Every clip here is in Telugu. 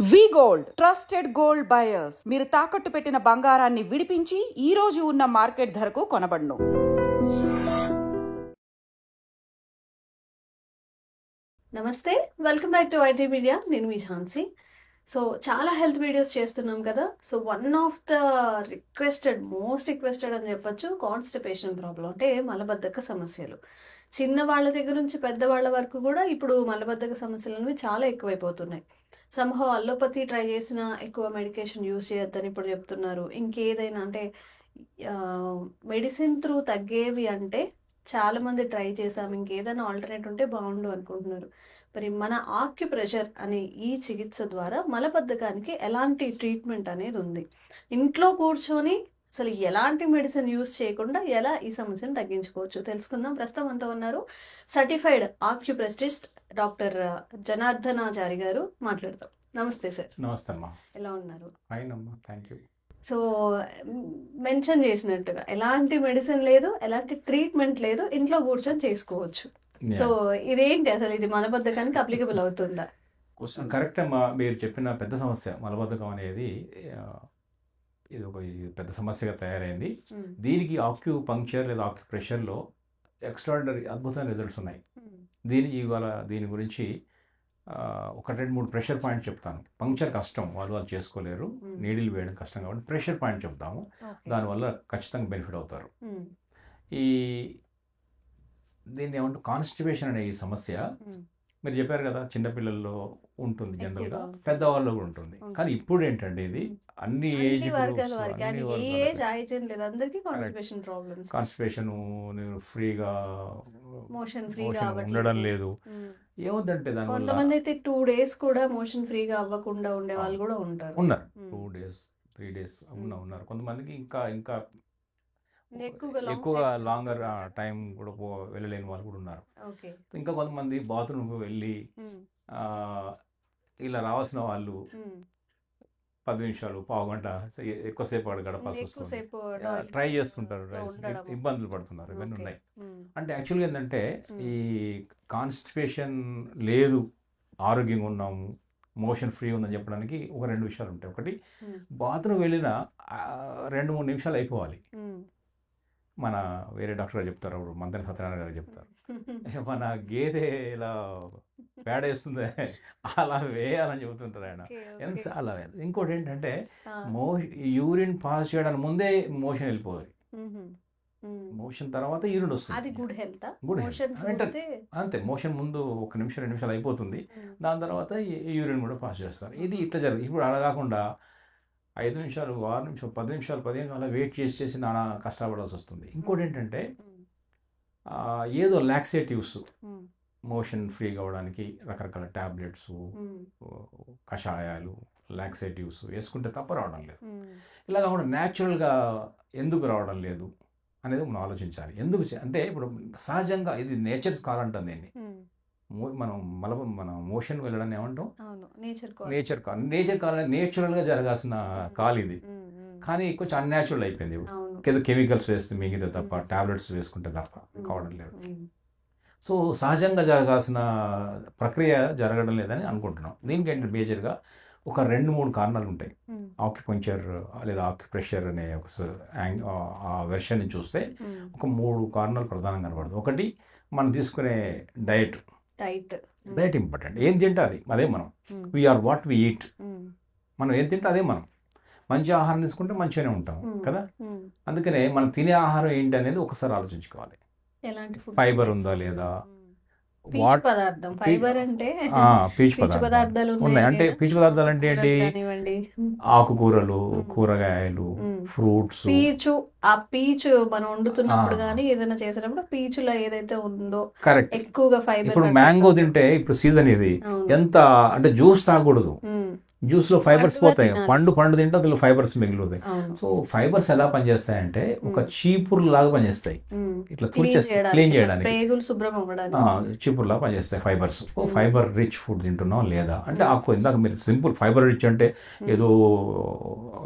వి గోల్డ్ ట్రస్టెడ్ గోల్డ్ బయర్స్. మీరు తాకట్టు పెట్టిన బంగారాన్ని విడిపించి ఈ రోజు ఉన్న మార్కెట్ ధరకు కొనబడును. నమస్తే, welcome back to IT media. నేను మీ ఝాన్సీ. సో చాలా హెల్త్ వీడియోస్ చేస్తున్నాం కదా. So one of the most requested అని చెప్పొచ్చు కాన్స్టిపేషన్ ప్రాబ్లం, అంటే మలబద్ధక సమస్యలు. చిన్న వాళ్ళ దగ్గర నుంచి పెద్దవాళ్ళ వరకు కూడా ఇప్పుడు మలబద్ధక సమస్యలు అనేవి చాలా ఎక్కువైపోతున్నాయి. సంహౌ అల్లోపతి ట్రై చేసిన ఎక్కువ మెడికేషన్ యూజ్ చేయొద్దని ఇప్పుడు చెప్తున్నారు. ఇంకేదైనా అంటే మెడిసిన్ త్రూ తగ్గేవి అంటే చాలా మంది ట్రై చేసాం, ఇంకేదైనా ఆల్టర్నేట్ ఉంటే బాగుండు అనుకుంటున్నారు. మరి మన ఆక్యుప్రెషర్ అనే ఈ చికిత్స ద్వారా మలబద్ధకానికి ఎలాంటి ట్రీట్మెంట్ అనేది ఉంది, ఇంట్లో కూర్చొని అసలు ఎలాంటి మెడిసిన్ యూజ్ చేయకుండా ఎలా ఈ సమస్యను తగ్గించుకోవచ్చు తెలుసుకుందాం. ప్రస్తుతం అంతా ఉన్నారు సర్టిఫైడ్ ఆక్యుప్రెస్టిస్ట్ డాక్టర్ జనార్దనాచారి గారు. మాట్లాడతాం. నమస్తే సార్. నమస్తే అమ్మా. ఎలా ఉన్నారు? ఫైన్ అమ్మా, థ్యాంక్ యూ. సో మెన్షన్ చేసినట్టుగా ఎలాంటి మెడిసిన్ లేదు, ఎలాంటి ట్రీట్మెంట్ లేదు, ఇంట్లో కూర్చొని చేసుకోవచ్చు. సో ఇదేంటి అసలు, ఇది మలబద్ధకానికి అప్లికబుల్ అవుతుందా? కరెక్ట్ అమ్మా, మీరు చెప్పిన పెద్ద సమస్య మలబద్ధకం అనేది ఇది ఒక పెద్ద సమస్యగా తయారైంది. దీనికి ఆక్యుపంక్చర్ లేదా ఆక్యుప్రెషర్లో ఎక్స్ట్రాడినరీ అద్భుతమైన రిజల్ట్స్ ఉన్నాయి. దీని గురించి ఒక 2-3 ప్రెషర్ పాయింట్ చెప్తాను. పంక్చర్ కష్టం, వాళ్ళు చేసుకోలేరు, నీడిల్ వేయడం కష్టం కాబట్టి ప్రెషర్ పాయింట్ చెప్తాము. దానివల్ల ఖచ్చితంగా బెనిఫిట్ అవుతారు. దీన్ని ఏమంటారు, కాన్స్టిపేషన్ అనే ఈ సమస్య మీరు చెప్పారు కదా, చిన్నపిల్లల్లో ఉంటుంది జనరల్గా, పెద్దవాళ్ళు కూడా ఉంటుంది. కానీ ఇప్పుడు ఏంటంటే ఇది అన్ని ఏజ్ కాన్స్టిపేషన్ ఫ్రీగా ఉండడం లేదు. ఏముందంటే కొంతమంది అయితే 2 days కూడా మోషన్ ఫ్రీగా అవ్వకుండా ఉండే వాళ్ళు కూడా ఉన్నారు. 2 days 3 days ఉన్నారు. కొంతమందికి ఇంకా ఎక్కువగా లాంగర్ టైం కూడా వెళ్ళలేని వాళ్ళు కూడా ఉన్నారు. ఇంకా కొంతమంది బాత్రూమ్కి వెళ్ళి ఇలా రావాల్సిన వాళ్ళు 10 నిమిషాలు, పావు గంట ఎక్కువసేపు గడపాల్సి వస్తుంది. ట్రై చేస్తుంటారు, ఇబ్బందులు పడుతున్నారు. ఇవన్నీ ఉన్నాయి. అంటే యాక్చువల్గా ఏంటంటే ఈ కాన్స్టిపేషన్ లేదు, ఆరోగ్యంగా ఉన్నాము, మోషన్ ఫ్రీ ఉందని చెప్పడానికి ఒక 2 విషయాలు ఉంటాయి. ఒకటి, బాత్రూమ్ వెళ్ళిన 2-3 నిమిషాలు అయిపోవాలి. మన వేరే డాక్టర్ గారు చెప్తారు, అప్పుడు మంత్రి సత్యనారాయణ గారు చెప్తారు, మన గేదె ఇలా పేడ వేస్తుంది అలా వేయాలని చెబుతుంటారు ఆయన. అలా వేయాలి. ఇంకోటి ఏంటంటే యూరిన్ పాస్ చేయడానికి ముందే మోషన్ వెళ్ళిపోవాలి. మోషన్ తర్వాత యూరిన్ వస్తుంది. గుడ్ హెల్త్ అంతే. మోషన్ ముందు 1 నిమిషం 2 నిమిషాలు అయిపోతుంది, దాని తర్వాత యూరిన్ కూడా పాస్ చేస్తారు. ఇది ఇట్లా జరుగుతుంది. ఇప్పుడు అలా కాకుండా 5 నిమిషాలు, 6 నిమిషాలు, 10 నిమిషాలు, 15 నిమిషాలు అలా వెయిట్ చేసి నానా కష్టపడాల్సి వస్తుంది. ఇంకోటి ఏంటంటే ఏదో లాక్సేటివ్స్, మోషన్ ఫ్రీ కావడానికి రకరకాల ట్యాబ్లెట్స్, కషాయాలు, లాక్సేటివ్స్ వేసుకుంటే తప్ప రావడం లేదు. ఇలా కాకుండా న్యాచురల్గా ఎందుకు రావడం లేదు అనేది మనం ఆలోచించాలి. ఎందుకు అంటే ఇప్పుడు సహజంగా ఇది నేచర్ కాల్ అంటాం దీన్ని. మన మోషన్ వెళ్ళడాన్ని ఏమంటాం, నేచర్ కాల్. నేచురల్గా జరగాల్సిన కాల్ ఇది, కానీ కొంచెం అన్యాచురల్ అయిపోయింది. ఇప్పుడు కెమికల్స్ వేస్తే మిగతా తప్ప, టాబ్లెట్స్ వేసుకుంటే తప్ప కావడం లేదు. సో సహజంగా జరగాల్సిన ప్రక్రియ జరగడం లేదని అనుకుంటున్నాం. దీనికి ఏంటంటే మేజర్గా ఒక 2-3 కారణాలు ఉంటాయి. ఆక్యుపంక్చర్ లేదా ఆక్యుప్రెషర్ అనే ఒక ఆ వెర్షన్ చూస్తే ఒక 3 కారణాలు ప్రధానంగా కనబడదు. ఒకటి, మనం తీసుకునే డైట్ ఇంపార్టెంట్. ఏం తింటే అదే మనం. We are what we eat. మనం ఏం తింటే అదే మనం. మంచి ఆహారం తీసుకుంటే మంచిగానే ఉంటాం కదా. అందుకనే మనం తినే ఆహారం ఏంటి అనేది ఒకసారి ఆలోచించుకోవాలి. ఫైబర్ ఉందా లేదా, పీచు పదార్థాలు ఉన్నాయి. అంటే పీచు పదార్థాలు అంటే ఏంటి, ఆకుకూరలు, కూరగాయలు, ఫ్రూట్స్. పీచు మనం వండుతున్నప్పుడు కానీ ఏదైనా చేసేటప్పుడు పీచులో ఏదైతే ఉందో కరెక్ట్ ఎక్కువగా ఫైబర్. ఇప్పుడు మ్యాంగో తింటే, ఇప్పుడు సీజన్ ఇది, ఎంత అంటే జ్యూస్ తాగకూడదు, జ్యూస్ లో ఫైబర్స్ పోతాయి. పండు తింటే అందులో ఫైబర్స్ మిగులుతాయి. సో ఫైబర్స్ ఎలా పనిచేస్తాయంటే ఒక చీపురు లాగా పనిచేస్తాయి, ఇట్లా క్లీన్ చేయడానికి చీపురు లాగా పనిచేస్తాయి ఫైబర్స్. ఫైబర్ రిచ్ ఫుడ్ తింటున్నాం లేదా అంటే ఇందాక మీరు సింపుల్ ఫైబర్ రిచ్ అంటే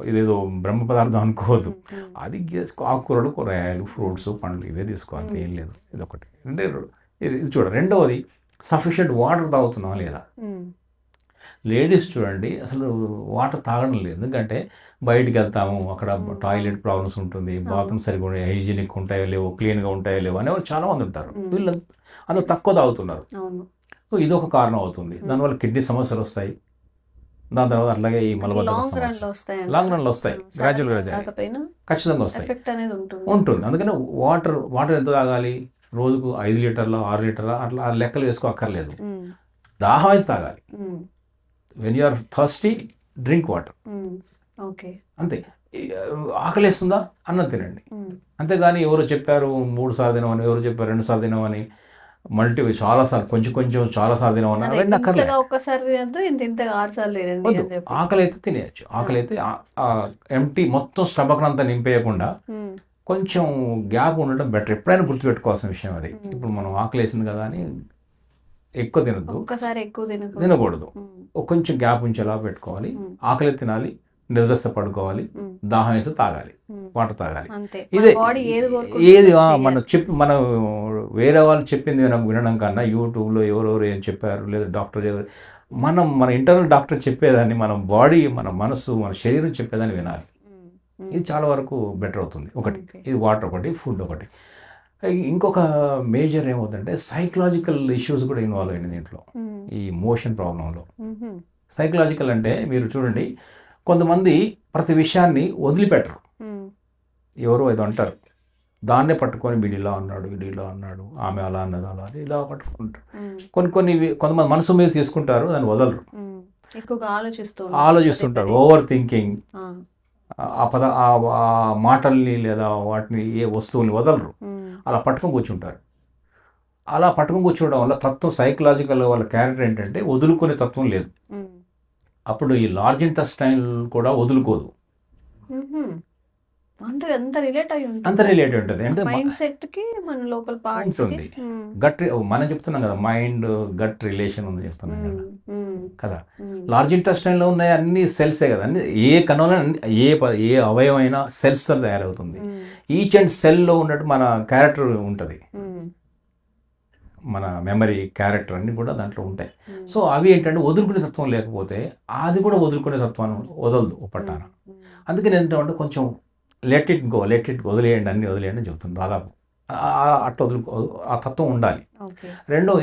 ఇదేదో బ్రహ్మ పదార్థం అనుకోవద్దు. అది ఆకుకూరలు, కూరగాయలు, ఫ్రూట్స్, పండ్లు ఇవే తీసుకోవాలి, ఏం లేదు. ఇదొకటి. అంటే ఇది చూడ. రెండవది, సఫిషియెంట్ వాటర్ తాగుతున్నాం లేదా. లేడీస్ చూడండి అసలు వాటర్ తాగడం లేదు. ఎందుకంటే బయటికి వెళ్తాము, అక్కడ టాయిలెట్ ప్రాబ్లమ్స్ ఉంటుంది, బాత్రూమ్ సరిగ్గా హైజీనిక్ ఉంటాయో లేవో, క్లీన్గా ఉంటాయో లేవో అనేవాళ్ళు చాలా మంది ఉంటారు. వీళ్ళు అందులో తక్కువ తాగుతున్నారు. సో ఇది ఒక కారణం అవుతుంది. దానివల్ల కిడ్నీ సమస్యలు వస్తాయి. దాని తర్వాత అట్లాగే ఈ మలబద్ధకం లాంగ్ రన్లో వస్తాయి, గ్రాడ్యువల్గా ఖచ్చితంగా వస్తాయి, ఉంటుంది. అందుకని వాటర్ ఎంత తాగాలి? రోజుకు 5 లీటర్ల 6 లీటర్ల అట్లా లెక్కలు వేసుకో అక్కర్లేదు. దాహం అయితే తాగాలి. When you are thirsty drink water, అంతే. ఆకలిస్తుందా అన్నం తినండి. అంతేగాని ఎవరో చెప్పారు 3 సార్లు తినమని, ఎవరో చెప్పారు 2 సార్లు తినమని, చాలాసార్లు కొంచెం చాలాసార్లు తినమని అవన్నీ అక్కర్లేదు. ఆకలి అయితే తినేయచ్చు. ఆకలి అయితే ఎంటీ మొత్తం స్టమక్ అంతా నింపేయకుండా కొంచెం గ్యాప్ ఉండడం బెటర్. ఎప్పుడైనా గుర్తుపెట్టుకోవాల్సిన విషయం అది. ఇప్పుడు మనం ఆకలి వేసింది కదా అని ఎక్కువ తినకూడదు. కొంచెం గ్యాప్ ఉంచేలా పెట్టుకోవాలి. ఆకలి తినాలి, నిద్రస్త పడుకోవాలి, దాహం వేస్తే తాగాలి, వాటర్ తాగాలి. ఇదే ఏది మనం వేరే వాళ్ళు చెప్పింది వినడం కన్నా యూట్యూబ్లో ఎవరెవరు ఏం చెప్పారు లేదా డాక్టర్ మన ఇంటర్నల్ డాక్టర్ చెప్పేదాన్ని మన బాడీ, మన మనసు, మన శరీరం చెప్పేదాన్ని వినాలి. ఇది చాలా వరకు బెటర్ అవుతుంది. ఒకటి ఇది వాటర్, ఒకటి ఫుడ్, ఒకటి. ఇంకొక మేజర్ ఏమవుతుందంటే సైకలాజికల్ ఇష్యూస్ కూడా ఇన్వాల్వ్ అయింది దీంట్లో, ఈ మోషన్ ప్రాబ్లంలో. సైకలాజికల్ అంటే మీరు చూడండి, కొంతమంది ప్రతి విషయాన్ని వదిలిపెట్టరు. ఎవరో ఏదో అంటారు, దాన్నే పట్టుకొని వీడు ఇలా అన్నాడు, ఆమె అలా అన్నది, అలా ఇలా పట్టుకుంటారు. కొంతమంది మనసు మీద తీసుకుంటారు, దాన్ని వదలరు, ఎక్కువగా ఆలోచిస్తుంటారు. ఓవర్ థింకింగ్, ఆ మాటల్ని లేదా వాటిని ఏ వస్తువుల్ని వదలరు, అలా పట్టుకొని కూర్చుంటారు. అలా పట్టుకొని కూర్చోవడం వల్ల తత్వం, సైకలాజికల్ వాళ్ళ క్యారెక్టర్ ఏంటంటే వదులుకునే తత్వం లేదు. అప్పుడు ఈ లార్జ్ ఇంటెస్టైన్ కూడా వదులుకోదు, అంత రిలేట్ ఉంటుంది. అంటే ఉంటుంది గట్, మనం చెప్తున్నాం కదా మైండ్ గట్ రిలేషన్ ఉంది చెప్తున్నాం కదా. లార్జ్ ఇంటెస్టైన్ లో ఉన్నాయి అన్ని సెల్సే కదా. అన్ని ఏ కణంలో ఏ అవయవమైనా సెల్స్ తో తయారవుతుంది. ఈచ్ అండ్ సెల్ లో ఉన్నట్టు మన క్యారెక్టర్ ఉంటుంది, మన మెమరీ, క్యారెక్టర్ అన్ని కూడా దాంట్లో ఉంటాయి. సో అవి ఏంటంటే వదులుకునే తత్వం లేకపోతే అది కూడా వదులుకునే తత్వాన్ని వదలదు పట్టాన. అందుకని ఏంటంటే కొంచెం లెట్ ఇట్ గో, వదిలేయండి, అన్ని వదిలేయండి అని చెబుతుంది. దాదాపు అట్లా ఆ తత్వం ఉండాలి.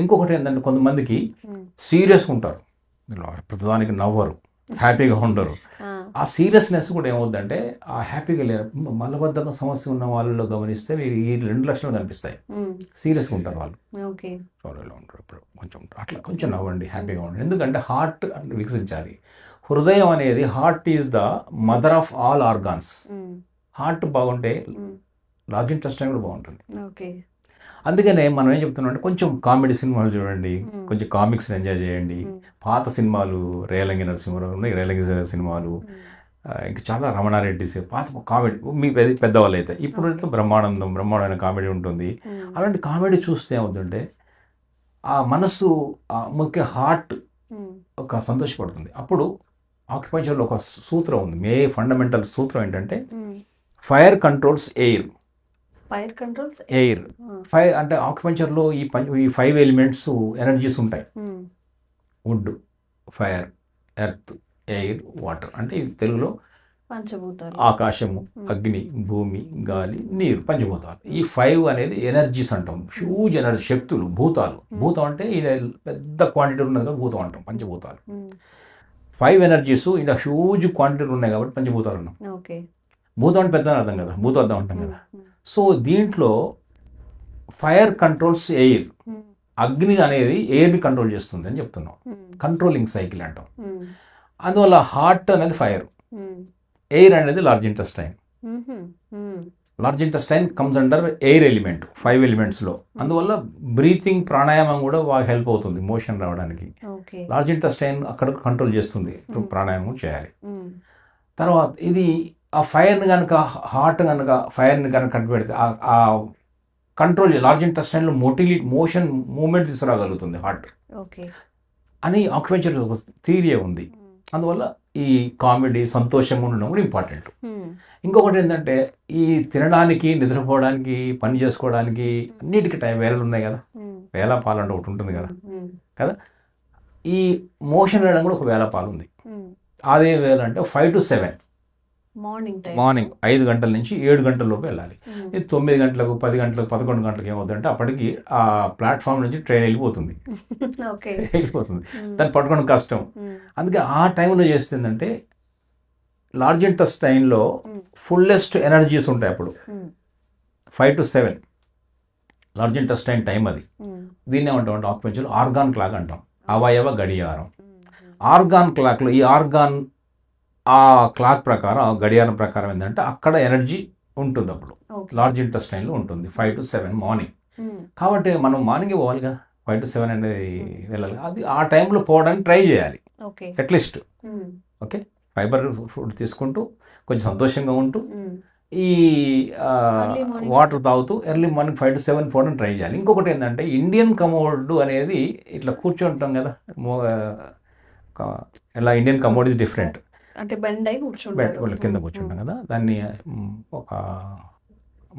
ఇంకొకటి ఏంటంటే కొంతమందికి సీరియస్గా ఉంటారు, ప్రతిదానికి నవ్వరు, హ్యాపీగా ఉండరు. ఆ సీరియస్నెస్ కూడా ఏమవుతుందంటే ఆ హ్యాపీగా లేరు. మలబద్ధకం సమస్య ఉన్న వాళ్ళలో గమనిస్తే మీరు ఈ 2 లక్షణాలు కనిపిస్తాయి. సీరియస్గా ఉంటారు వాళ్ళు, ఉంటారు ఇప్పుడు కొంచెం నవ్వండి, హ్యాపీగా ఉండండి. ఎందుకంటే హార్ట్ వికసించాలి. హృదయం అనేది, heart is the mother of all organs. Heart బాగుంటే లార్జ్ ఇంటెస్టైన్ కూడా బాగుంటుంది. అందుకనే మనం ఏం చెప్తున్నాం అంటే కొంచెం కామెడీ సినిమాలు చూడండి, కొంచెం కామిక్స్ ఎంజాయ్ చేయండి. పాత సినిమాలు, రేలంగి నరసింహారావు ఉన్నాయి, రేలంగి సినిమాలు, ఇంకా చాలా రమణారెడ్డి పాత కామెడీ, మీ పెద్దవాళ్ళు అయితే. ఇప్పుడు బ్రహ్మాండమైన కామెడీ ఉంటుంది. అలాంటి కామెడీ చూస్తే ఏమవుతుందంటే ఆ మనసు, ముఖ్య హార్ట్ ఒక సంతోషపడుతుంది. అప్పుడు ఆక్యుపంచర్లో ఒక సూత్రం ఉంది, ఫండమెంటల్ సూత్రం ఏంటంటే ఫైర్ కంట్రోల్స్ ఎయిర్. ఫైర్ అంటే ఆక్యుపంచర్లో ఈ 5 ఎలిమెంట్స్ ఎనర్జీస్ ఉంటాయి. Wood, fire, earth, air, water. అంటే ఇది తెలుగులో పంచభూతాలు, ఆకాశము, అగ్ని, భూమి, గాలి, నీరు, పంచభూతాలు. ఈ 5 అనేది ఎనర్జీస్ అంటాం, హ్యూజ్ ఎనర్జీ, శక్తులు, భూతాలు. భూతం అంటే పెద్ద క్వాంటిటీ ఉన్నది కదా భూతం అంటాం, పంచభూతాలు. 5 ఎనర్జీస్ ఇలా హ్యూజ్ క్వాంటిటీ ఉన్నాయి కాబట్టి పంచభూతాలు అన్నాం. భూతం అంటే పెద్ద అర్థం కదా, భూతార్థం అంటాం కదా. సో దీంట్లో ఫైర్ కంట్రోల్స్ ఎయిర్. అగ్ని అనేది ఎయిర్ని కంట్రోల్ చేస్తుంది అని చెప్తున్నాం, కంట్రోలింగ్ సైకిల్ అంటాం. అందువల్ల హార్ట్ అనేది ఫైర్, ఎయిర్ అనేది large intestine. Large intestine comes under air element 5 ఎలిమెంట్స్లో. అందువల్ల బ్రీతింగ్, ప్రాణాయామం కూడా బాగా హెల్ప్ అవుతుంది మోషన్ రావడానికి. లార్జ్ ఇంటెస్టైన్ అక్కడ కంట్రోల్ చేస్తుంది, ప్రాణాయామం చేయాలి. తర్వాత ఇది ఆ ఫైర్ని కనుక, హార్ట్ కనుక ఫైర్ని కనుక పెడితే ఆ కంట్రోల్ లార్జ్ ఇంటెస్టైన్లో మోషన్ మూమెంట్ తీసుకురాగలుగుతుంది హార్ట్ అని ఆక్యుపెంచర్ థియరీ ఉంది. అందువల్ల ఈ కామెడీ, సంతోషంగా ఉండడం కూడా ఇంపార్టెంట్. ఇంకొకటి ఏంటంటే ఈ తినడానికి, నిద్రపోవడానికి, పని చేసుకోవడానికి అన్నిటికీ వేళలు ఉన్నాయి కదా. వేళ పాలంటే ఒకటి ఉంటుంది కదా. ఈ మోషన్ వెళ్ళడం కూడా ఒక వేళపాలు ఉంది. అదే వేళ అంటే 5 to 7 మార్నింగ్ 5 గంటల నుంచి 7 గంటల లోపు వెళ్ళాలి. ఇది 9 గంటలకు 10 గంటలకు 11 గంటలకు ఏమవుతుందంటే అప్పటికి ఆ ప్లాట్ఫామ్ నుంచి ట్రైన్ వెళ్ళిపోతుంది. దాన్ని పట్టుకోవడం కష్టం. అందుకే ఆ టైంలో చేస్తుందంటే లార్జ్ ఇంటెస్టైన్లో ఫుల్లెస్ట్ ఎనర్జీస్ ఉంటాయి అప్పుడు. 5 to 7 లార్జ్ ఇంటెస్టైన్ టైం అది. దీన్ని ఏమంటాం అంటే ఆక్యుపెన్షియల్ ఆర్గాన్ క్లాక్ అంటాం, అవయవ గడియారం. ఆర్గాన్ క్లాక్లో ఈ ఆర్గాన్ ఆ క్లాక్ ప్రకారం ఆ గడియారం ప్రకారం ఏంటంటే అక్కడ ఎనర్జీ ఉంటుంది అప్పుడు లార్జ్ ఇంటెస్టైన్లో ఉంటుంది 5 to 7 మార్నింగ్. కాబట్టి మనం మార్నింగే పోవాలిగా, 5 to 7 అనేది వెళ్ళాలి. అది ఆ టైంలో పోవడానికి ట్రై చేయాలి అట్లీస్ట్. ఓకే, ఫైబర్ ఫుడ్ తీసుకుంటూ కొంచెం సంతోషంగా ఉంటూ ఈ వాటర్ తాగుతూ ఎర్లీ మార్నింగ్ 5 to 7 పోవడం ట్రై చేయాలి. ఇంకొకటి ఏంటంటే ఇండియన్ కమోడ్ అనేది ఇట్లా కూర్చుంటాం కదా, ఇలా ఇండియన్ కమోడ్ ఇస్ డిఫరెంట్ అంటే బెండ్ అయి కూర్చుంటాం, కింద కూర్చుంటాం కదా, దాన్ని ఒక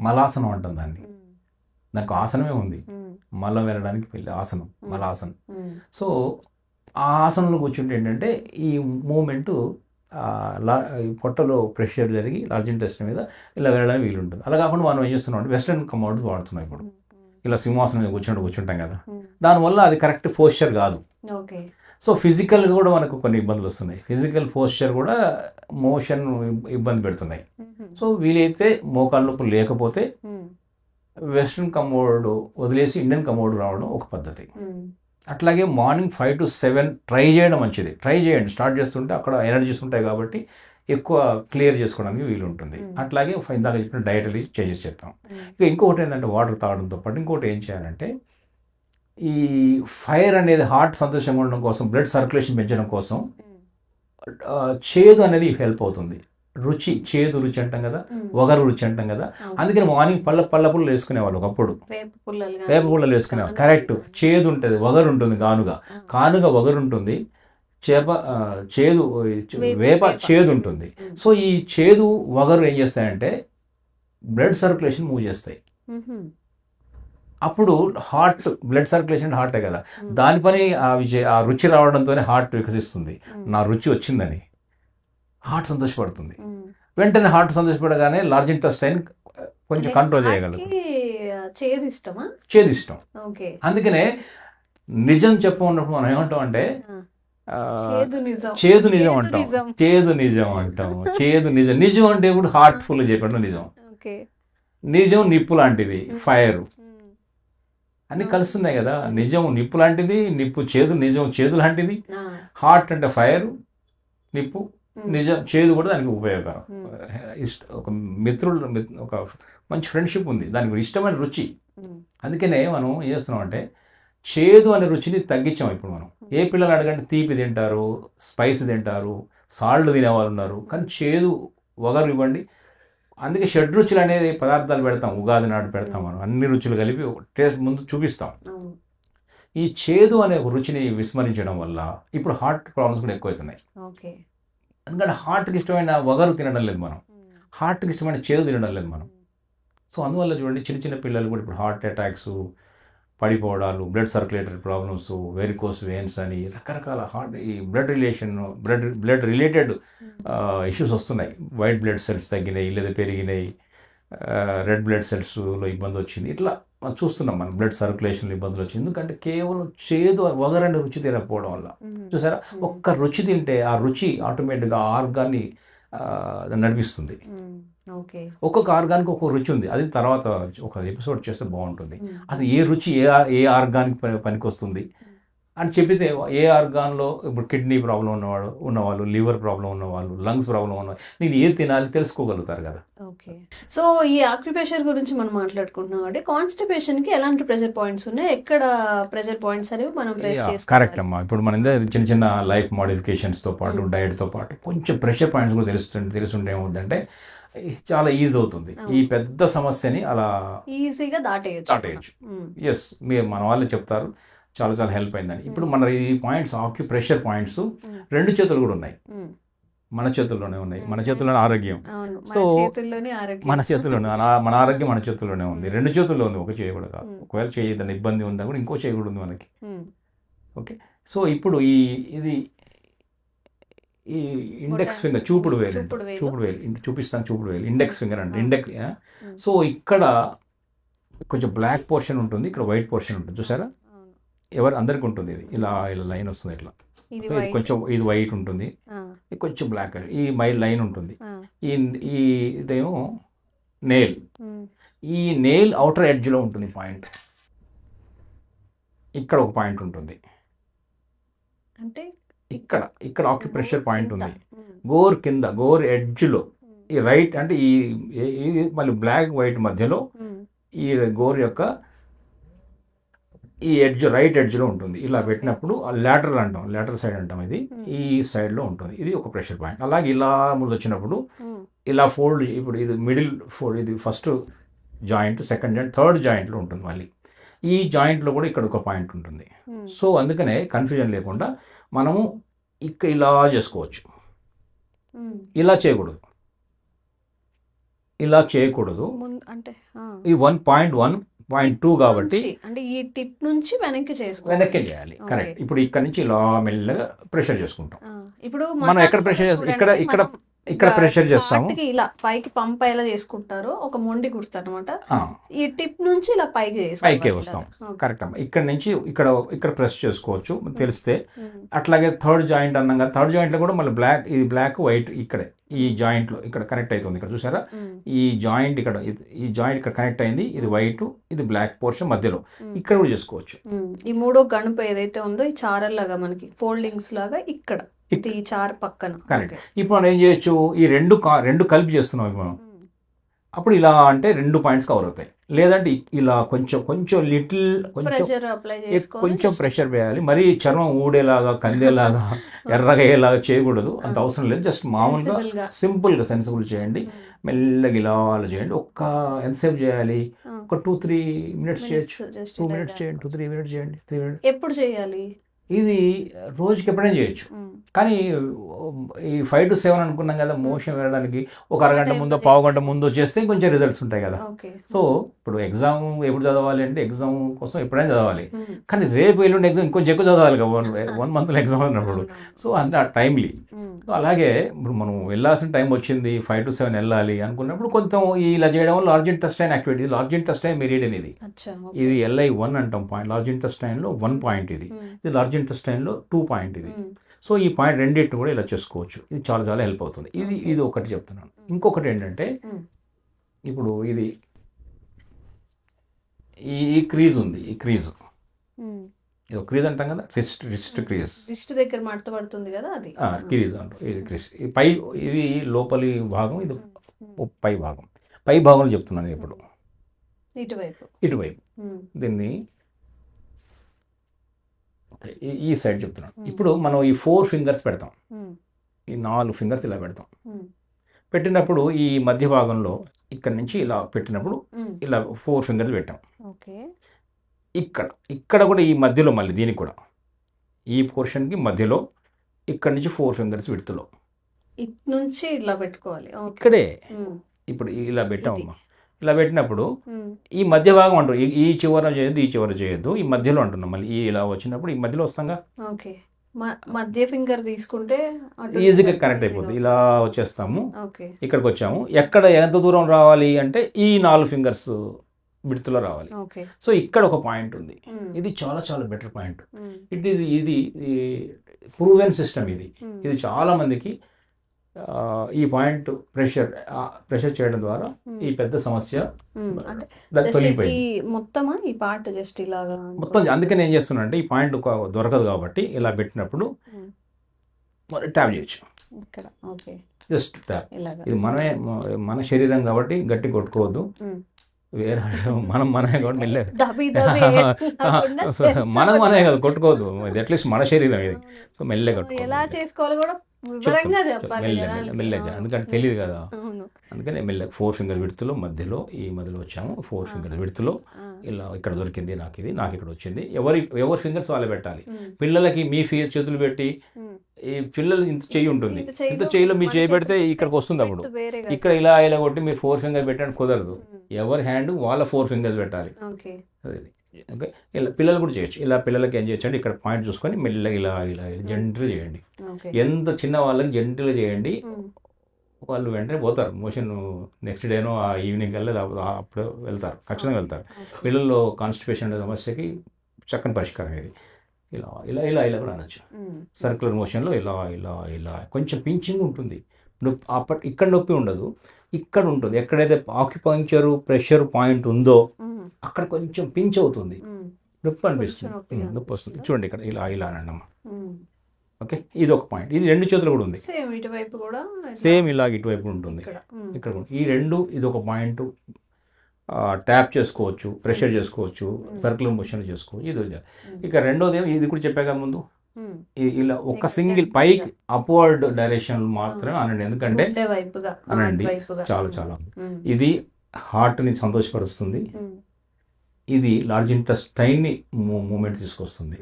మలాసనం అంటాం దాన్ని. దానికి ఆసనమే ఉంది, మలం వెళ్ళడానికి వెళ్ళి ఆసనం, మలాసనం. సో ఆ ఆసనంలో కూర్చుంటే ఏంటంటే ఈ మూమెంటు పొట్టలో ప్రెషర్ జరిగి లార్జ్ ఇంటెస్టైన్ మీద ఇలా వెళ్ళడానికి వీలుంటుంది. అలా కాకుండా మనం ఏం చేస్తున్నాం అంటే వెస్ట్రన్ కమోడ్ వాడుతున్నాం ఇప్పుడు. ఇలా సింహాసనం మీద కూర్చుంటాం కదా, దానివల్ల అది కరెక్ట్ పోస్చర్ కాదు. సో ఫిజికల్గా కూడా మనకు కొన్ని ఇబ్బందులు వస్తున్నాయి. ఫిజికల్ పోస్చర్ కూడా మోషన్ ఇబ్బంది పెడుతున్నాయి. సో వీలైతే మోకాళ్ళ నొప్పులు లేకపోతే వెస్ట్రన్ కమోడ్ వదిలేసి ఇండియన్ కమోడ్ రావడం ఒక పద్ధతి. అట్లాగే మార్నింగ్ 5 to 7 ట్రై చేయడం మంచిది. ట్రై చేయండి, స్టార్ట్ చేస్తుంటే అక్కడ ఎనర్జీస్ ఉంటాయి కాబట్టి ఎక్కువ క్లియర్ చేసుకోవడానికి వీలు ఉంటుంది. అట్లాగే ఇందాక చెప్పిన డైటరీ చేంజెస్ చెప్పాం. ఇక ఇంకొకటి ఏంటంటే వాటర్ తాగడంతో పాటు ఇంకోటి ఏం చేయాలంటే ఈ ఫైర్ అనేది హార్ట్ సంతోషంగా ఉండడం కోసం, బ్లడ్ సర్క్యులేషన్ పెంచడం కోసం చేదు అనేది హెల్ప్ అవుతుంది. రుచి, చేదు రుచి అంటాం కదా, వగరు రుచి అంటాం కదా. అందుకని మార్నింగ్ పళ్ళ పుల్లలు వేసుకునేవాళ్ళు ఒకప్పుడు, వేప పుల్లలు వేసుకునేవాళ్ళు. కరెక్ట్, చేదు ఉంటుంది, వగరు ఉంటుంది, కానుగ వగరు ఉంటుంది, చేదు వేప చేదు ఉంటుంది. సో ఈ చేదు వగరు ఏం చేస్తాయంటే బ్లడ్ సర్క్యులేషన్ మూవ్ చేస్తాయి. అప్పుడు హార్ట్, బ్లడ్ సర్క్యులేషన్ హార్టే కదా, దాని పని ఆ రుచి రావడంతోనే హార్ట్ వికసిస్తుంది. నా రుచి వచ్చిందని హార్ట్ సంతోషపడుతుంది. వెంటనే హార్ట్ సంతోషపడగానే లార్జ్ ఇంటెస్టైన్ కొంచెం కంట్రోల్ చేయగలదు. చేదు ఇష్టం. అందుకనే నిజం చెప్పన్నప్పుడు మనం ఏమంటాం అంటే చేదు నిజం అంటాం. చేదు నిజం అంటే ఇప్పుడు హార్ట్ఫుల్ చెప్పడం నిజం. నిజం నిప్పు లాంటిది, ఫైర్ అన్ని కలుస్తున్నాయి కదా. నిజం నిప్పు లాంటిది, నిప్పు చేదు, నిజం చేదు లాంటిది. హార్ట్ అంటే ఫైర్, నిప్పు, నిజం చేదు కూడా దానికి ఉపయోగకరం. ఒక ఒక మంచి ఫ్రెండ్షిప్ ఉంది, దానికి ఇష్టమైన రుచి. అందుకనే మనం ఏం చేస్తున్నాం అంటే చేదు అనే రుచిని తగ్గించాం. ఇప్పుడు మనం ఏ పిల్లలు అడగంటే తీపి తింటారు, స్పైస్ తింటారు, సాల్ట్ తినేవాళ్ళు ఉన్నారు, కానీ చేదు వగరు ఇవ్వండి. అందుకే షడ్రుచులు అనేది పదార్థాలు పెడతాం, ఉగాది నాడు పెడతాం. మనం అన్ని రుచులు కలిపి టేస్ట్ ముందు చూపిస్తాం. ఈ చేదు అనే రుచిని విస్మరించడం వల్ల ఇప్పుడు హార్ట్ ప్రాబ్లమ్స్ కూడా ఎక్కువవుతున్నాయి. ఎందుకంటే హార్ట్కి ఇష్టమైన వగరు తినడం లేదు మనం, హార్ట్కి ఇష్టమైన చేదు తినడం లేదు మనం. సో అందువల్ల చూడండి చిన్న పిల్లలు కూడా ఇప్పుడు హార్ట్ అటాక్స్, పడిపోవడాలు, blood circulatory problems, varicose veins అని రకరకాల ఈ బ్లడ్ రిలేటెడ్ ఇష్యూస్ వస్తున్నాయి. వైట్ బ్లడ్ సెల్స్ తగ్గినాయి లేదా పెరిగినాయి, రెడ్ బ్లడ్ సెల్స్లో ఇబ్బంది వచ్చింది. ఇట్లా చూస్తున్నాం మనం, బ్లడ్ సర్క్యులేషన్లో ఇబ్బందులు వచ్చింది. ఎందుకంటే కేవలం చేదు వగరని రుచి తినకపోవడం వల్ల. చూసారా, ఒక్క రుచి తింటే ఆ రుచి ఆటోమేటిక్గా ఆర్గాన్ని నడిపిస్తుంది. ఒక్కొక్క ఆర్గానికి ఒక్కొక్క రుచి ఉంది, అది తర్వాత ఒక ఎపిసోడ్ చేస్తే బాగుంటుంది. అసలు ఏ రుచి ఏ ఆర్గానికి పనికి వస్తుంది అని చెప్పితే, ఏ ఆర్గాన్లో ఇప్పుడు కిడ్నీ ప్రాబ్లం ఉన్నవాళ్ళు, లివర్ ప్రాబ్లం ఉన్నవాళ్ళు, లంగ్స్ ప్రాబ్లం ఉన్నవాళ్ళు నేను ఏది తినాలి తెలుసుకోగలుగుతారు కదా. ఓకే, సో ఈ ఆక్యుప్రెషర్ గురించి మనం మాట్లాడుకుంటున్నాం అంటే కాన్స్టిపేషన్కి ఎలాంటి ప్రెషర్ పాయింట్స్ ఉన్నాయి, ఎక్కడ ప్రెషర్ పాయింట్స్ అనేవి మనం ప్రెస్ చేసుకోవాలి? కరెక్ట్ అమ్మా. ఇప్పుడు మన చిన్న లైఫ్ మోడిఫికేషన్స్తో పాటు డైట్తో పాటు కొంచెం ప్రెషర్ పాయింట్స్ కూడా తెలుస్తుంటే ఏమవుతుందంటే చాలా ఈజీ అవుతుంది. ఈ పెద్ద సమస్యని అలా ఈజీగా దాటేయచ్చు. ఎస్, మన వాళ్ళు చెప్తారు చాలా హెల్ప్ అయిందని. ఇప్పుడు మన ఈ పాయింట్స్, ఆక్యుప్రెషర్ పాయింట్స్ 2 చేతులు కూడా ఉన్నాయి, మన చేతుల్లోనే ఉన్నాయి. మన చేతుల్లోనే ఆరోగ్యం. సో మన చేతుల్లోనే మన ఆరోగ్యం మన చేతుల్లోనే ఉంది. 2 చేతుల్లో ఉంది, ఒక చేయి కూడా కాదు. ఒకవేళ చేయి ఇబ్బంది ఉందా కూడా ఇంకో చేయి కూడా ఉంది మనకి. ఓకే, సో ఇప్పుడు ఇది ఈ ఇండెక్స్ ఫింగర్ చూపుడు వేలు చూపిస్తాను. చూపుడు వేలు ఇండెక్స్ ఫింగర్ అంటే ఇండెక్స్. సో ఇక్కడ కొంచెం బ్లాక్ పోర్షన్ ఉంటుంది, ఇక్కడ వైట్ పోర్షన్ ఉంటుంది, చూసారా? అందరికి ఉంటుంది. ఇది ఇలా ఇలా లైన్ వస్తుంది ఇట్లా. సో ఇది కొంచెం ఇది వైట్ ఉంటుంది, ఇది కొంచెం బ్లాక్, ఈ మైల్ లైన్ ఉంటుంది. ఈ ఇదేమో నెయిల్. ఈ నెయిల్ అవుటర్ ఎడ్జ్లో ఉంటుంది పాయింట్. ఇక్కడ ఒక పాయింట్ ఉంటుంది, అంటే ఇక్కడ ఆక్యుప్రెషర్ పాయింట్ ఉంది. గోర్ కింద, గోర్ ఎడ్జ్లో ఈ రైట్ అంటే ఇది మళ్ళీ బ్లాక్ వైట్ మధ్యలో ఈ గోర్ యొక్క ఈ ఎడ్జ్ రైట్ ఎడ్జ్లో ఉంటుంది. ఇలా పెట్టినప్పుడు లాటరల్ అంటాం, లాటరల్ సైడ్ అంటాం. ఇది ఈ సైడ్లో ఉంటుంది. ఇది ఒక ప్రెషర్ పాయింట్. అలాగే ఇలా ముందు వచ్చినప్పుడు ఇలా ఫోల్డ్, ఇప్పుడు ఇది మిడిల్ ఫోల్డ్, ఇది first joint, second joint, third జాయింట్లో ఉంటుంది. మళ్ళీ ఈ జాయింట్లో కూడా ఇక్కడ ఒక పాయింట్ ఉంటుంది. సో అందుకనే కన్ఫ్యూజన్ లేకుండా మనము ఇక్కడ ఇలా చేసుకోవచ్చు. ఇలా చేయకూడదు, ఇలా చేయకూడదు. అంటే ఈ 1.1.2 కాబట్టి అంటే ఈ టిప్ నుంచి వెనక్కి చేయాలి. కరెక్ట్. ఇప్పుడు ఇక్కడ నుంచి ఇలా మెల్లగా ప్రెషర్ చేసుకుంటాం. ఇప్పుడు మనం ఎక్కడ ప్రెషర్ చేస్తాం? ఇక్కడ ప్రెషర్ చేస్తాము. ఇలా పైకి పంప్ ఎలా చేసుకుంటారో ఒక మొండి గుర్తు అనమాట. ఈ టిప్ నుంచి ఇలా పైకి వస్తాం. కరెక్ట్ అమ్మా. ఇక్కడ నుంచి ఇక్కడ ప్రెస్ చేసుకోవచ్చు తెలిస్తే. అట్లాగే థర్డ్ జాయింట్ అన్నాం కదా, థర్డ్ జాయింట్ లో కూడా మళ్ళీ బ్లాక్, ఇది బ్లాక్ వైట్ ఇక్కడే ఈ జాయింట్ లో ఇక్కడ కనెక్ట్ అవుతుంది. ఇక్కడ చూసారా? ఈ జాయింట్ ఇక్కడ, ఈ జాయింట్ ఇక్కడ కనెక్ట్ అయింది. ఇది వైట్, ఇది బ్లాక్ పోర్షన్ మధ్యలో ఇక్కడ కూడా చేసుకోవచ్చు. ఈ మూడో గణుపు ఏదైతే ఉందో ఈ చారల్ లాగా మనకి ఫోల్డింగ్స్ లాగా ఇక్కడ ఈ చార్ పక్కన. కరెక్ట్. ఇప్పుడు మనం ఏం చేయొచ్చు? ఈ రెండు కలిపి చేస్తున్నాం మనం. అప్పుడు ఇలా అంటే 2 పాయింట్స్ కవర్ అవుతాయి. లేదంటే ఇలా కొంచెం లిటిల్ కొంచెం ప్రెషర్ వేయాలి. మరీ చర్మం ఊడేలాగా, కందేలాగా, ఎర్రగా అయ్యేలాగా చేయకూడదు. అంత అవసరం లేదు. జస్ట్ మామూలుగా సింపుల్గా సెన్సిబుల్ చేయండి. మెల్లగా ఇలా చేయండి. ఎంతసేపు చేయాలి? ఒక 2-3 మినిట్స్ చేయొచ్చు. 2 మినిట్స్ చేయండి, 2-3 మినిట్స్ చేయండి. 3 మినిట్స్. ఎప్పుడు చేయాలి? ఇది రోజుకి ఎప్పుడైనా చేయొచ్చు. కానీ ఈ 5 to 7 అనుకున్నాం కదా, మోషన్ వెళ్ళడానికి ఒక అరగంట ముందో పావు గంట ముందో చేస్తే కొంచెం రిజల్ట్స్ ఉంటాయి కదా. సో ఇప్పుడు ఎగ్జామ్ ఎప్పుడు చదవాలి అంటే ఎగ్జామ్ కోసం ఎప్పుడైనా చదవాలి. కానీ రేపు ఎల్లుండి ఎగ్జామ్ ఇంకొంచెం ఎక్కువ చదవాలి కదా, 1 monthలో ఎగ్జామ్ అన్నప్పుడు. సో అంత టైమ్లీ. అలాగే ఇప్పుడు మనం వెళ్ళాల్సిన టైం వచ్చింది, 5 to 7 వెళ్ళాలి అనుకున్నప్పుడు కొంచెం ఇలా చేయడం వల్ల large intestine activity, large intestine meridian ఇది LI1 అంటాం పాయింట్. లార్జ్ ఇంటెస్టైన్లో 1 పాయింట్ ఇది లార్జ్ ఇంటెస్టైన్లో 2 పాయింట్ ఇది. సో ఈ పాయింట్ రెండింటిని కూడా ఇలా చేసుకోవచ్చు. ఇది చాలా చాలా హెల్ప్ అవుతుంది. ఇది ఒకటి చెప్తున్నాను. ఇంకొకటి ఏంటంటే ఇప్పుడు ఇది ఈ క్రీజ్ ఉంది. ఈ క్రీజ్ ఇది క్రీజ్ అంటాం కదా, రిస్ట్ క్రీజ్, రిస్ట్ దగ్గర మడత పడుతుంది కదా, అది క్రీజ్ అంటాం. ఇది క్రీజ్ పై, ఇది లోపలి భాగం, ఇది పై భాగం. పై భాగంలో చెప్తున్నాను ఇప్పుడు. ఇటువైపు దీన్ని ఈ సైడ్ చెప్తున్నాను. ఇప్పుడు మనం ఈ 4 ఫింగర్స్ పెడతాం. ఈ 4 ఫింగర్స్ ఇలా పెడతాం. పెట్టినప్పుడు ఈ మధ్య భాగంలో ఇక్కడ నుంచి ఇలా పెట్టినప్పుడు ఇలా 4 ఫింగర్స్ పెట్టాం. ఇక్కడ కూడా ఈ మధ్యలో మళ్ళీ దీనికి కూడా ఈ పోర్షన్కి మధ్యలో ఇక్కడ నుంచి 4 ఫింగర్స్ విడుతులో నుంచి ఇలా పెట్టుకోవాలి. ఇక్కడే ఇప్పుడు ఇలా పెట్టామమ్మా. ఇలా పెట్టినప్పుడు ఈ మధ్య భాగం అంటారు. ఈ చివర చేయొద్దు, ఈ చివర చేయొద్దు, ఈ మధ్యలో అంటున్నాం. మళ్ళీ ఇలా వచ్చినప్పుడు ఈ మధ్యలో వస్తాంగా, మధ్య ఫింగర్ తీసుకుంటే ఈజీగా కనెక్ట్ అయిపోతుంది. ఇలా వచ్చేస్తాము, ఇక్కడికి వచ్చాము. ఎక్కడ ఎంత దూరం రావాలి అంటే ఈ 4 ఫింగర్స్ విడుతులో రావాలి. సో ఇక్కడ ఒక పాయింట్ ఉంది. ఇది చాలా చాలా బెటర్ పాయింట్. ఇది ప్రూవెన్ సిస్టమ్. ఇది చాలా మందికి ఈ పాయింట్ ప్రెషర్ చేయడం ద్వారా ఈ పెద్ద సమస్య మొత్తం ఈ పార్ట్ జస్ట్ ఇలాగా మొత్తం. అందుకని ఏం చేస్తున్నా అంటే ఈ పాయింట్ దొరకదు కాబట్టి ఇలా పెట్టినప్పుడు ట్యాప్ చేయొచ్చు. Just tap. ఇది మన శరీరం కాబట్టి గట్టి కొట్టుకోవద్దు. వేరే మనమే కాబట్టి మెల్లగా మనమే కదా కొట్టుకోవద్దు. ఇది అట్లీస్ట్ మన శరీరం ఇది. సో మెల్లగా మెల్లగా, ఎందుకంటే తెలియదు కదా. అందుకని మెల్లగా 4 ఫింగర్ విడుతులో మధ్యలో వచ్చాము. 4 ఫింగర్ విడుతులో ఇలా ఇక్కడ దొరికింది నాకు, ఇది నాకు ఇక్కడ వచ్చింది. ఎవరి ఫింగర్స్ వాళ్ళే పెట్టాలి. పిల్లలకి మీ చేతులు పెట్టి, ఈ పిల్లలు ఇంత చెయ్యి ఉంటుంది, ఇంత చెయ్యిలో మీ చేయి పెడితే ఇక్కడికి వస్తుంది. అప్పుడు ఇక్కడ ఇలా కొట్టి మీరు 4 ఫింగర్ పెట్టడానికి కుదరదు. ఎవరి హ్యాండ్ వాళ్ళ 4 ఫింగర్స్ పెట్టాలి. ఓకే, ఇలా పిల్లలు కూడా చేయొచ్చు. ఇలా పిల్లలకి ఏం చేయొచ్చు అంటే ఇక్కడ పాయింట్ చూసుకొని మెల్లగా ఇలా ఇలా జెంటల్గా చేయండి. ఎంత చిన్న వాళ్ళకి జెంటల్గా చేయండి, వాళ్ళు వెంటనే పోతారు మోషన్. నెక్స్ట్ డేనో ఆ ఈవినింగ్ కల్లా అప్పుడు వెళ్తారు, ఖచ్చితంగా వెళ్తారు. పిల్లల్లో కాన్స్టిపేషన్ అనే సమస్యకి చక్కని పరిష్కారం ఇది. ఇలా ఇలా ఇలా ఇలా కూడా అనొచ్చు. సర్క్యులర్ మోషన్లో ఇలా ఇలా ఇలా కొంచెం పించింగ్ ఉంటుంది. ఇక్కడ నొప్పి ఉండదు, ఇక్కడ ఉంటుంది. ఎక్కడైతే ఆక్యుపంక్చర్ ప్రెషర్ పాయింట్ ఉందో అక్కడ కొంచెం పించ్ అవుతుంది, నొప్పి అనిపిస్తుంది, నొప్పి వస్తుంది. చూడండి ఇక్కడ ఇలా ఇలా అనండి అమ్మ. ఓకే, ఇది ఒక పాయింట్. ఇది రెండు చేతులు కూడా ఉంది, సేమ్ ఇలా ఇటువైపు ఉంటుంది, ఇక్కడ ఈ రెండు. ఇది ఒక పాయింట్, ట్యాప్ చేసుకోవచ్చు, ప్రెషర్ చేసుకోవచ్చు, సర్క్యులర్ మోషన్ చేసుకోవచ్చు. ఇది ఇక రెండోది ఇది కూడా చెప్పాక ముందు, ఇలా ఒక సింగిల్ పైకి అప్వర్డ్ డైరెక్షన్ మాత్రమే అనండి, ఎందుకంటే అనండి చాలా చాలా. ఇది హార్ట్ని సంతోషపరుస్తుంది, ఇది లార్జ్ ఇంటెస్టైన్ని మూమెంట్ తీసుకొస్తుంది.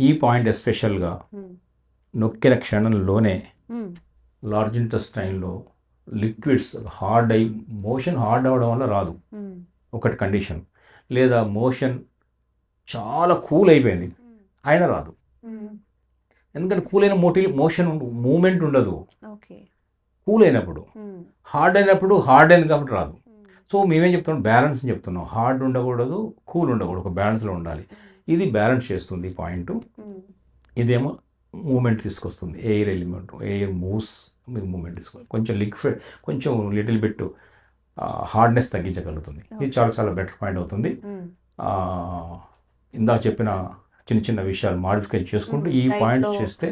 ఈ పాయింట్ ఎస్పెషల్గా నొక్కిన క్షణంలోనే లార్జ్ ఇంటెస్టైన్లో లిక్విడ్స్ హార్డ్ అయి, మోషన్ హార్డ్ అవడం వల్ల రాదు ఒకటి కండిషన్, లేదా మోషన్ చాలా కూల్ అయిపోయింది అయినా రాదు. ఎందుకంటే కూల్ అయిన మోషన్ మూమెంట్ ఉండదు. కూల్ అయినప్పుడు, హార్డ్ అయినప్పుడు హార్డ్ అయింది కాబట్టి రాదు. సో మేమేం చెప్తున్నాం, బ్యాలెన్స్ చెప్తున్నాం. హార్డ్ ఉండకూడదు, కూల్ ఉండకూడదు, ఒక బ్యాలెన్స్లో ఉండాలి. ఇది బ్యాలెన్స్ చేస్తుంది పాయింట్. ఇదేమో మూమెంట్ తీసుకొస్తుంది, ఎయిర్ ఎలిమెంట్, ఎయిర్ మూవ్స్, మీకు మూమెంట్ తీసుకొస్తుంది. కొంచెం లిక్విడ్, కొంచెం లిటిల్ బిట్ హార్డ్నెస్ తగ్గించగలుగుతుంది. ఇది చాలా చాలా బెటర్ పాయింట్ అవుతుంది. ఇందాక చెప్పిన చిన్న చిన్న విషయాలు మాడిఫికేట్ చేసుకుంటూ ఈ పాయింట్ చేస్తే,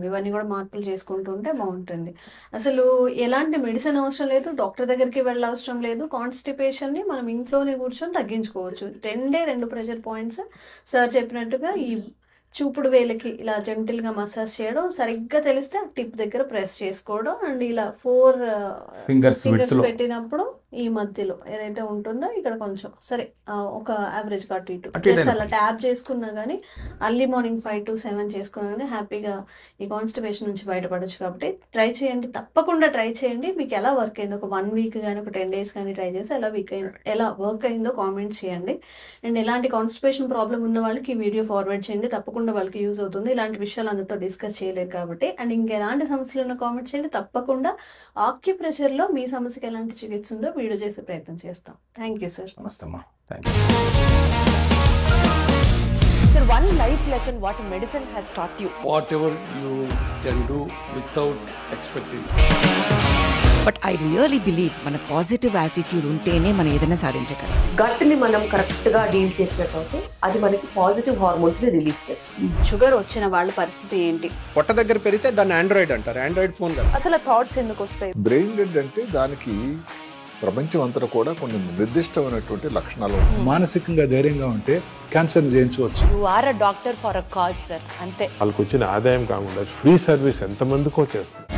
ఇవన్నీ కూడా మార్పులు చేసుకుంటూ ఉంటే బాగుంటుంది. అసలు ఎలాంటి మెడిసిన్ అవసరం లేదు, డాక్టర్ దగ్గరికి వెళ్ళవసరం లేదు. కాన్స్టిపేషన్ని మనం ఇంట్లోనే కూర్చొని తగ్గించుకోవచ్చు. 2 ప్రెషర్ పాయింట్స్ సార్ చెప్పినట్టుగా, ఈ చూపుడు వేలకి ఇలా జెంటిల్గా మసాజ్ చేయడం, సరిగ్గా తెలిస్తే ఆ టిప్ దగ్గర ప్రెస్ చేసుకోవడం, అండ్ ఇలా 4 ఫింగర్స్ పెట్టినప్పుడు ఈ మధ్యలో ఏదైతే ఉంటుందో ఇక్కడ కొంచెం సరే ఒక యావరేజ్గా అటు ఇటు జస్ట్ అలా ట్యాప్ చేసుకున్నా కానీ అర్లీ మార్నింగ్ 5 to 7 చేసుకున్నా కానీ హ్యాపీగా ఈ కాన్స్టిపేషన్ నుంచి బయటపడవచ్చు. కాబట్టి ట్రై చేయండి, తప్పకుండా ట్రై చేయండి. మీకు ఎలా వర్క్ అయిందో, ఒక 1 week కానీ ఒక 10 days కానీ ట్రై చేసి ఎలా వర్క్ అయిందో కామెంట్ చేయండి. అండ్ ఎలాంటి కాన్స్టిపేషన్ ప్రాబ్లం ఉన్న వాళ్ళకి ఈ వీడియో ఫార్వర్డ్ చేయండి, తప్పకుండా వాళ్ళకి యూజ్ అవుతుంది. ఇలాంటి విషయాలు అందరితో డిస్కస్ చేయలేరు కాబట్టి. అండ్ ఇంకెలాంటి సమస్యలు ఉన్న కామెంట్ చేయండి. తప్పకుండా ఆక్యుప్రెషర్లో మీ సమస్యకి ఎలాంటి చికిత్స ఉందో వీడియో చేసే ప్రయత్నం చేస్తాం. Thank you sir. Sir, one life lesson what medicine has taught you. Whatever you can do without expecting. But I really believe మన పాజిటివ్ యాటిట్యూడ్ ఉంటేనే మనం ఏదైనా సాధించగలం. గట్ ని మనం కరెక్ట్ గా డీల్ చేసినట్లయితే అది మనకి పాజిటివ్ హార్మోన్స్ ని రిలీజ్ చేస్తుంది. షుగర్ వచ్చిన వాళ్ళ పరిస్థితి ఏంటి? పొట్ట దగ్గర పెరిగితే దాన్ని ఆండ్రాయిడ్ అంటారు, ఆండ్రాయిడ్ ఫోన్ కదా. అసలు థాట్స్ ఎందుకు వస్తాయి? బ్రెయిన్ డెడ్ అంటే దానికి ప్రపంచం అంతా కూడా కొన్ని నిర్దిష్టమైనటువంటి లక్షణాలు. మానసికంగా ధైర్యంగా ఉంటే క్యాన్సర్ జయించవచ్చు. You are a doctor for a cause sir, అంతే. వాళ్ళకి వచ్చిన ఆదాయం కాకుండా ఫ్రీ సర్వీస్ ఎంతమందికో చేస్తుంది.